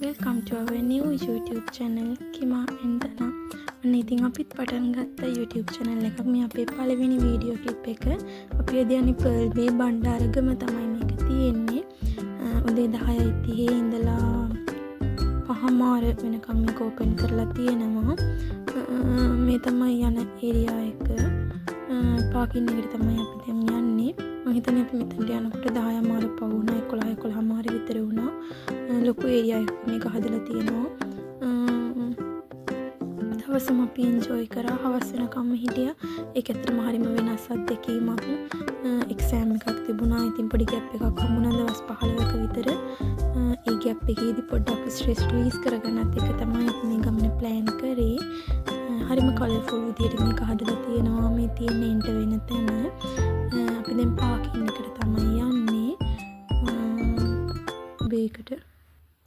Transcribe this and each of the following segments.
Welcome to our new YouTube channel Kima and Dana. අන්න ඉතින් අපිත් පටන් ගත්ත YouTube channel එකක්. මේ අපේ පළවෙනි වීඩියෝ ක්ලිප් එක. අපි යදියන්නේ Pearl Bay බණ්ඩාරගම තමයි මේක තියෙන්නේ. උදේ 10:30 ඉඳලා 5:00 වෙනකම් මේක ඕපන් කරලා තියෙනවා. මේ තමයි යන ඒරියා එක. පාකින් එකට තමයි අපි දැන් යන්නේ. මම හිතන්නේ අපි මෙතනට යනකොට 10:00 පහ වුණා 11:00 විතර වුණා. ලොකු ඒරියා එකක් මේක හදලා තියෙනවා. දවසම අපි එන්ජොයි කරා. හවස වෙනකම් හිටියා. ඒක ඇත්තටම හරිම වෙනස් අත්දැකීමක්. එක්සෑම් එකක් තිබුණා. ඉතින් පොඩි ගැප් එකක් හම්බුණා දවස් 15ක විතර. ඒ ගැප් එකේදී පොඩ්ඩක් ස්ට්‍රෙස් රිලීස් කරගන්නත් එක තමයි අපි මේ ගමන ප්ලෑන් කරේ. හරිම කලර්ෆුල් විදියට මේක හදලා තියෙනවා. මේ තියෙන එන්ටර් වෙන තැන. අපි දැන් පාකින් එකට තමයි යන්නේ. බේකට.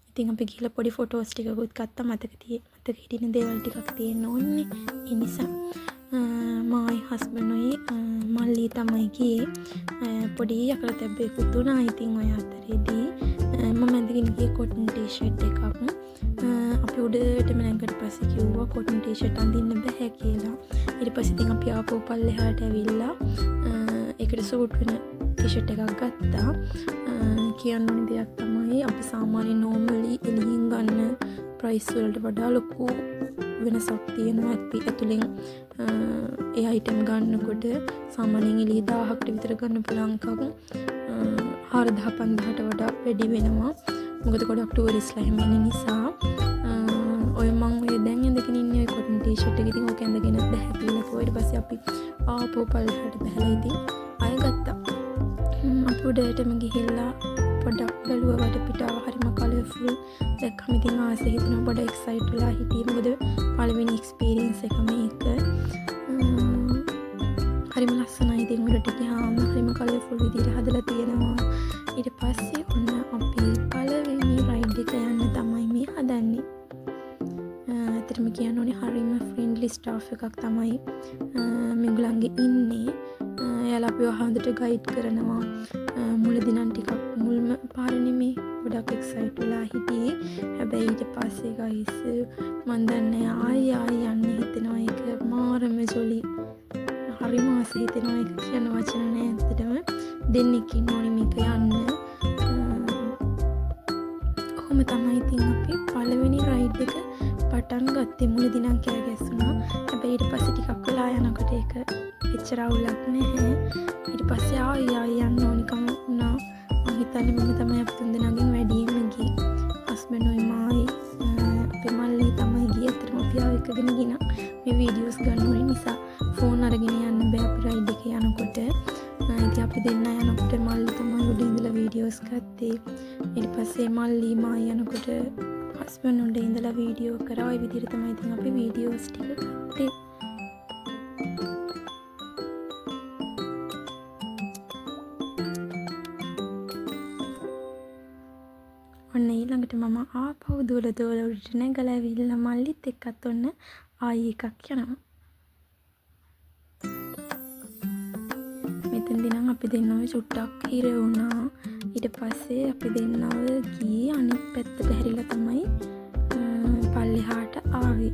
ඉතින් අපි ගිහලා පොඩි ෆොටෝස් ටිකකුත් ගත්තා. මතක හිටින දේවල් ටිකක් තියෙන්න ඕනේ. ඒ නිසා මායි හස්බන්ඩ්යි මල්ලි තමයි ගියේ. පොඩි අකලතැබ්බෙකුත් උනා. ඉතින් ඔය අතරේදී මම ඇඳගෙන ගියේ කොටන් ටී-ෂර්ට් එකක්. අපි උඩටම නැගිට පස්සේ කිව්වා කොටන් ටී-ෂර්ට් අඳින්න බෑ කියලා. ඊට පස්සේ ඉතින් අපි ආපහු පල්ලෙහාට ඇවිල්ලා ඒකට සූට් වෙන ටී-ෂර්ට් එකක් ගත්තා. කියන්න ඕනේ දෙයක් තමයි අපි සාමාන්‍ය නෝමලි එළියෙන් ගන්න ප්‍රයිස් වලට වඩා ලොකු වෙනසක් තියෙනවා. අපි ඇතුලෙන් ඒ අයිටම් ගන්නකොට සාමාන්‍යයෙන් එළිය 1000කට විතර ගන්න පුළුවන් එකක් 4000-5000ට වඩා වැඩි වෙනවා. මොකද ගොඩක් ටූරිස්ට්ලා එහෙම එන නිසා. ඔය මම ඔය දැන් ඇඳගෙන ඉන්නේ ඔය කොටන් ටී-ෂර්ට් එක. ඉතින් ඕක ඇඳගෙන බෑ කියලා කිව්වා. ඊට පස්සේ අපි ආපහු පල්ලෙහාට බහලා ඉතින් ආයෙ ගත්තා. අපි උඩටම ගිහිල්ලා පොඩක් බැලුවා වටපිටාව. හරිම කලර්ෆුල්. දැක්කම ඉතින් ආසෙ හිතෙනවා. පොඩ එක්සයිට් වෙලා හිටියේ. මොකද පළවෙනි එක්ස්පීරියන්ස් එක මේක. හරිම ලස්සනයි. ඉතින් උඩට ගියාම හරිම කලර්ෆුල් විදිහට හදලා තියෙනවා. ඊට පස්සේ ඔන්න අපි පළවෙනි රයිඩ් එක යන්න තමයි මේ හදන්නේ. ඇත්තටම කියන්න ඕනේ හරිම ෆ්‍රෙන්ඩ්ලි ස්ටාෆ් එකක් තමයි මේගොල්ලන්ගේ ඉන්නේ. එයාලා අපිව හොඳට ගයිඩ් කරනවා. මුලදී නම් ටිකක් මුල්ම පාර නෙමේ ගොඩක් එක්සයිට් වෙලා හිටියේ. හැබැයි ඊට පස්සේ ගයිස් මන් දන්නේ ආයි යන්න හිතෙනවා. ඒක මාරම ජොලි. හරිම ආස හිතෙනවා. ඒක කියන වචන නෑ ඇත්තටම. දෙන්නෙක් ඉන්න ඕනේ මේක යන්න. කොහොම තමයි ඉතින් අපි පළවෙනි රයිඩ් එක පටන් ගත්තේ. මුලදී නම් කෑ ගැස්සුණා. හැබැයි ඊට පස්සේ ටිකක් වෙලා යනකොට ඒක එච්චර අවුලක් නැහැ. ඊට පස්සේ ආයි යන්න ඕනිකම වුණා. මම හිතන්නේ මම තමයි අපි තුන්දෙනාගෙන් වැඩියෙන්ම ගියේ. හස්බන්ඩ්යි මායි අපේ මල්ලි තමයි ගියේ. අතරම අපි ආව එකගෙන ගිනා. මේ වීඩියෝස් ගන්න ඕනේ නිසා ෆෝන් අරගෙන යන්න බෑ අපි රයිඩ් එකේ යනකොට. ඉතින් අපි දෙන්න යනකොට මල්ලි තමයි උඩ ඉඳලා වීඩියෝස් ගත්තේ. ඊට පස්සේ මල්ලි මායි යනකොට හස්බන්ඩ් උඩ ඉඳලා වීඩියෝ කරා. ওই විදිහට තමයි ඉතින් අපි වීඩියෝස් ටික ගත්තේ. ඔන්න ඊළඟට මම ආපහු දුවලා උඩට නැගලා ඇවිල්ලා මල්ලිත් එක්කත් ඔන්න ආයි එකක් යනවා. මෙතෙන්දී නම් අපි දෙන්නව චුට්ටක් හිර වුණා. ඊට පස්සේ අපි දෙන්නව ගියේ අනිත් පැත්තට හැරිලා තමයි පල්ලෙහාට ආවේ.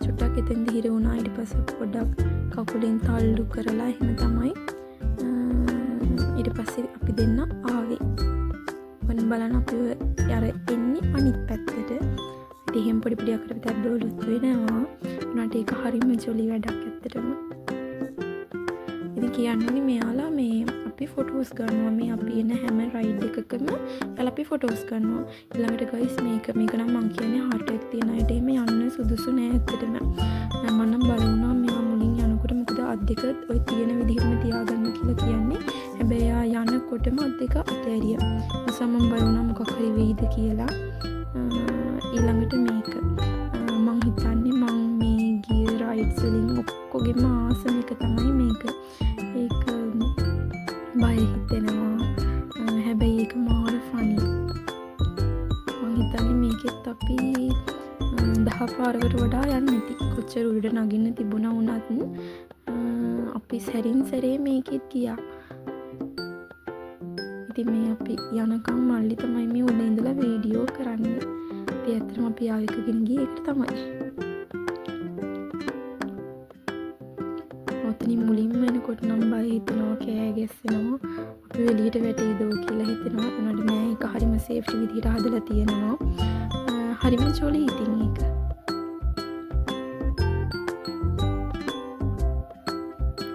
චුට්ටක් එතෙන්දී හිර වුණා. ඊට පස්සේ පොඩක් කකුලෙන් තල්ලු කරලා එහෙම තමයි ඊට පස්සේ අපි දෙන්න ආවේ. ඔන්න බලන්න අපි අර එන්නේ අනිත් පැත්තට. ඉතින් එහෙම පොඩි අකට තැබ්බවලුත් වෙනවා. උනාට ඒක හරිම ජොලි වැඩක් ඇත්තටම. ඉතින් කියන්නේ මෙයාලා මේ අපි ෆොටෝස් ගන්නවා. මේ අපි එන හැම රයිඩ් එකකම එයාලා අපි ෆොටෝස් ගන්නවා. ඊළඟට ගයිස් මේක නම් මං කියන්නේ heart attack තියෙන අයට එහෙම යන්න සුදුසු නෑ ඇත්තටම. මම නම් බලුණා මෙයා මුලින් යනකොට මොකද අත් දෙක ඔය තියෙන විදිහටම තියාගන්න කියලා කියන්නේ. හැබැයි එයා යනකොටම අත් දෙක අතෑරියා. නිසා මම බලුණා මොකක් හරි වෙයිද කියලා. ඊළඟට මේක මං හිතන්නේ මං මේ ගිය රයිඩ්ස් වලින් ඔක්කොගෙම ආසම එක තමයි මේක. ඒක බය හිතෙනවා. හැබැයි ඒක මාර ෆනි. මං හිතන්නේ මේකෙත් අපි 10 පාරකට වඩා යන්නේ නැති. කොච්චර උඩ නගින්න තිබුණා වුණත් අපි සැරින් සැරේ මේකෙත් ගියා. ඉතින් මේ අපි යනකම් මල්ලි තමයි මේ උඩ ඉඳලා වීඩියෝ කරන්නේ. අපි ඇත්තටම අපි ආවිකගෙන ගියේ ඒකට තමයි. ඔතනින් මුලින්ම එනකොට නම් බය හිතෙනවා, කෑ ගැස්සෙනවා, අපි එළියට වැටෙයිදෝ කියලා හිතෙනවා. උනට නෑ, ඒක හරිම සේෆ්ටි විදිහට හදලා තියෙනවා. හරිම ජොලි ඉතින් ඒක.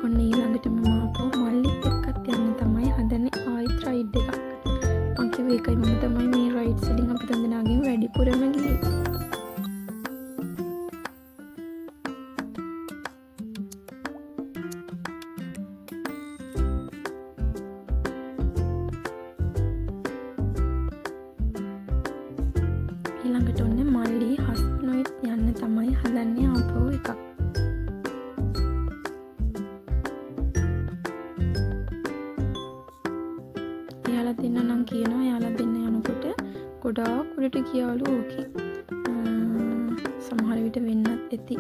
ඔන්න ඊළඟට මම ආපහු මල්ලිත් එක්කත් යන්න තමයි හදන්නේ ආයෙත් රයිඩ් එකක්. මං කිව්වේ ඒකයි මම තමයි මේ රයිඩ්ස් වලින් අපි තුන්දෙනාගෙන් වැඩිපුරම ගියේ. ඊළඟට ඔන්න මල්ලි හස්බන්ඩ්වත් යන්න තමයි හදන්නේ ආපහු එකක්. එයාලා දෙන්න නම් කියනවා එයාලා දෙන්න යනකොට ගොඩාක් උඩට ගියාලු ඕකේ. සමහර විට වෙන්නත් ඇති.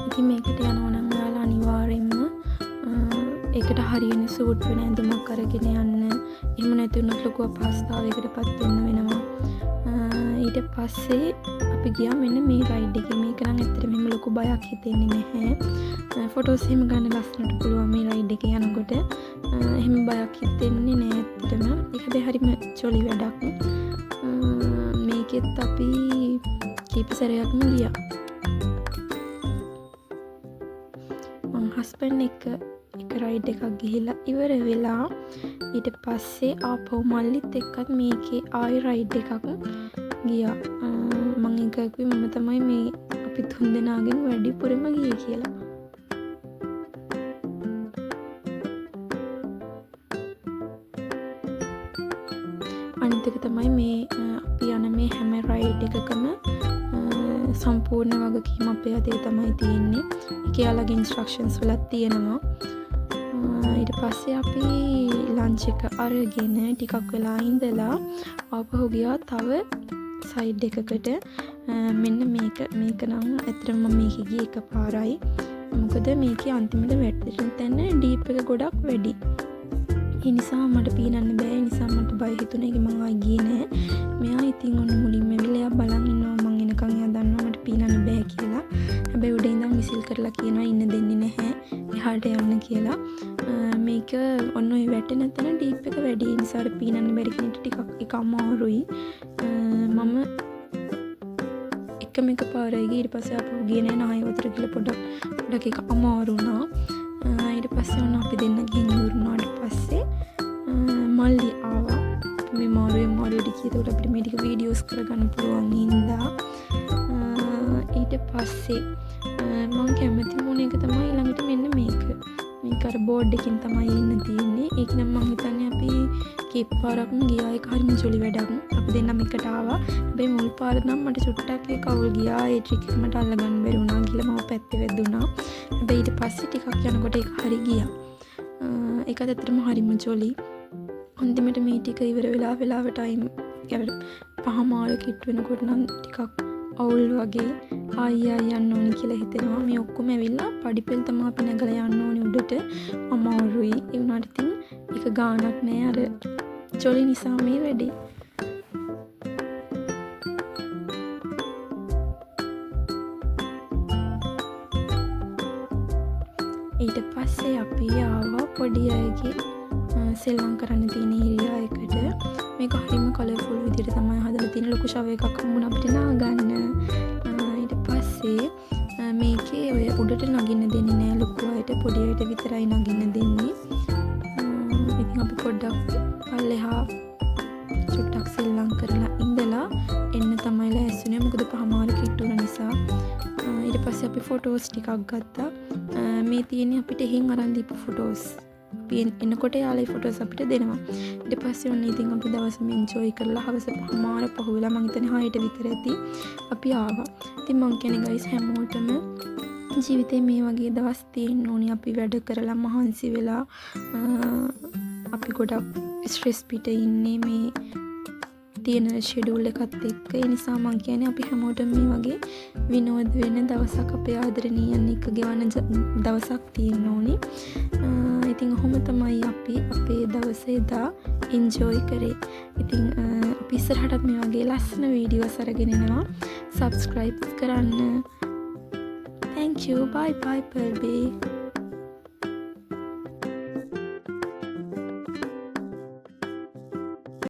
ඉතින් මේකට යනවා නම් ඔයාලා අනිවාර්යෙන්ම ඒකට හරියන සූට් වෙන ඇඳුමක් අරගෙන යන්න. එහෙම නැති වුණොත් ලොකු අපහසුතාවයකටපත් වෙන්න වෙනවා. ඊට පස්සේ අපි ගියා මෙන්න මේ රයිඩ් එකේ. මේක නම් ඇත්තටම මෙහෙම ලොකු බයක් හිතෙන්නේ නැහැ. ෆොටෝස් එහෙම ගන්න ලස්සනට පුළුවන් මේ රයිඩ් එකේ යනකොට. එහෙම බයක් හිතෙන්නේ නැහැ ඇත්තටම. ඒක හැබැයි හරිම ජොලි වැඩක්. මේකෙත් අපි කීප සැරයක්ම ගියා. මං හස්බන්ඩ් එක රයිඩ් එකක් ගිහිල්ලා ඉවර වෙලා ඊට පස්සේ ආපහු මල්ලිත් එක්කත් මේකේ ආයි රයිඩ් එකක් ගියා. මං එක කිව්වේ මම තමයි මේ අපි තුන්දෙනාගෙන් වැඩිපුරම ගියේ කියලා. අනිත් එක තමයි මේ අපි යන මේ හැම රයිඩ් එකකම සම්පූර්ණ වගකීම අපේ අතේ තමයි තියෙන්නේ. ඒක යාළගේ ඉන්ස්ට්‍රක්ෂන්ස් වලත් තියෙනවා. ඊට පස්සේ අපි ලන්ච් එක අරගෙන ටිකක් වෙලා ඉඳලා ආපහු ගියා තව සයිඩ් එකකට. මෙන්න මේක නම් ඇත්තටම මම මේක ගියේ එකපාරයි. මොකද මේකේ අන්තිමට වැටෙන තැන ඩීප් එක ගොඩක් වැඩි. ඒ නිසා මට පීනන්න බෑ. ඒ නිසා මට බය හිතුණා. ඒක මම ආයි ගියේ නෑ. මෙයා ඉතින් ඔන්න මුලින්ම ඇවිල්ලා බලන් ඉන්නවා මං එනකන්. එයා දන්නවා මට පීනන්න බෑ කියලා. හැබැයි උඩ ඉඳන් විසිල් කරලා කියනවා ඉන්න දෙන්නේ නැහැ. එහාට යන්න කියලා. මේක ඔන්න ඔය වැටෙන තැන ඩීප් එක වැඩි. ඒ නිසා පීනන්න බැරි කෙනෙක්ට ටිකක් ඒක අමාරුයි. මම එකම එක පාරයි ගියේ. ඊට පස්සේ ආපහු ගියේ නෑ. නාය වතුර කියලා පොඩක් ඒක අමාරු වුණා. ඊට පස්සේ ඔන්න අපි දෙන්න ගිහින් ඉවරුනාට පස්සේ මල්ලි ආවා. මේ මාරුවේ කීතකොට අපිට මේ ටික වීඩියෝස් කරගන්න පුළුවන් හින්දා. ඊට පස්සේ මම කැමති වුණ එක තමයි ඊළඟට මෙන්න මේක අර බෝඩ් එකකින් තමයි ඉන්න තියෙන්නේ. ඒක නම් මම හිතන්නේ අපි කීප පාරක්ම ගියා. ඒක හරිම ජොලි වැඩක්. අපි දෙන්නම එකට ආවා. හැබැයි මුල් පාර නම් මට චුට්ටක් ඒක අවුල් ගියා. ඒ ට්‍රික් එක මට අල්ලගන්න බැරි වුණා කියලා මම පැත්තේ වැදුනා. හැබැයි ඊට පස්සේ ටිකක් යනකොට ඒක හරි ගියා. ඒකත් ඇත්තටම හරිම ජොලි. අන්තිමට මේ ටික ඉවර වෙලා ටයිම් පහමාර කිට් වෙනකොට නම් ටිකක් අවුල් වගේ ආයි යන්න ඕනි කියලා හිතෙනවා. මේ ඔක්කොම ඇවිල්ලා පඩිපෙළ තමයි අපි නැගලා යන්න ඕනි උඩට. අමාරුයි. ඒ වුණාට ඉතින් ඒක ගාණක් නෑ. අර ජොලි නිසා මේ වැඩේ. ඊට පස්සේ අපි ආවා පොඩි අයගේ සෙල්ලම් කරන්න තියෙන ඒරියා එකට. මේක හරිම කලර්ෆුල් විදිහට තමයි හදලා තියෙන්නේ. ලොකු ෂව එකක් හම්බුණා අපිට නාගන්න. ඊට පස්සේ මේකේ ඔය උඩට නගින්න දෙන්නේ නෑ ලොකු අයට. පොඩි අයට විතරයි නගින්න දෙන්නේ. ඉතින් අපි පොඩ්ඩක් පල්ලෙහා චුට්ටක් සෙල්ලම් කරලා ඉඳලා එන්න තමයි ලෑස්තිනේ. මොකද පහමාර කිට්ටුන නිසා. ඊට පස්සේ අපි ෆොටෝස් ටිකක් ගත්තා. මේ තියෙන්නේ අපිට එහෙන් අරන් දීපු ෆොටෝස්. අපි එනකොට යාළුවෝ ෆොටෝස් අපිට දෙනවා. ඊට පස්සේ ඔන්න ඉතින් අපි දවසම එන්ජොයි කරලා හවස පහමාර පහුවෙලා මං හිතන්නේ 6ට විතර ඇති අපි ආවා. ඉතින් මං කියන්නේ ගයිස් හැමෝටම ජීවිතේ මේ වගේ දවස් තියෙන්න ඕනි. අපි වැඩ කරලා මහන්සි වෙලා අපි ගොඩක් ස්ට්‍රෙස් පිට ඉන්නේ මේ තියෙන ෂෙඩියුල් එකත් එක්ක. ඒ නිසා මං කියන්නේ අපි හැමෝටම මේ වගේ විනෝද වෙන දවසක් අපේ ආදරණීයන් එක්ක ගෙවන්න දවසක් තියෙන්න ඕනි. ඉතින් ඔහොම තමයි අපි අපේ දවස එදා එන්ජොයි කරේ. ඉතින් අපි ඉස්සරහටත් මේ වගේ ලස්සන වීඩියෝස් අරගෙන එනවා. subscribe කරන්න. Thank you. Bye bye, Pearl Bay.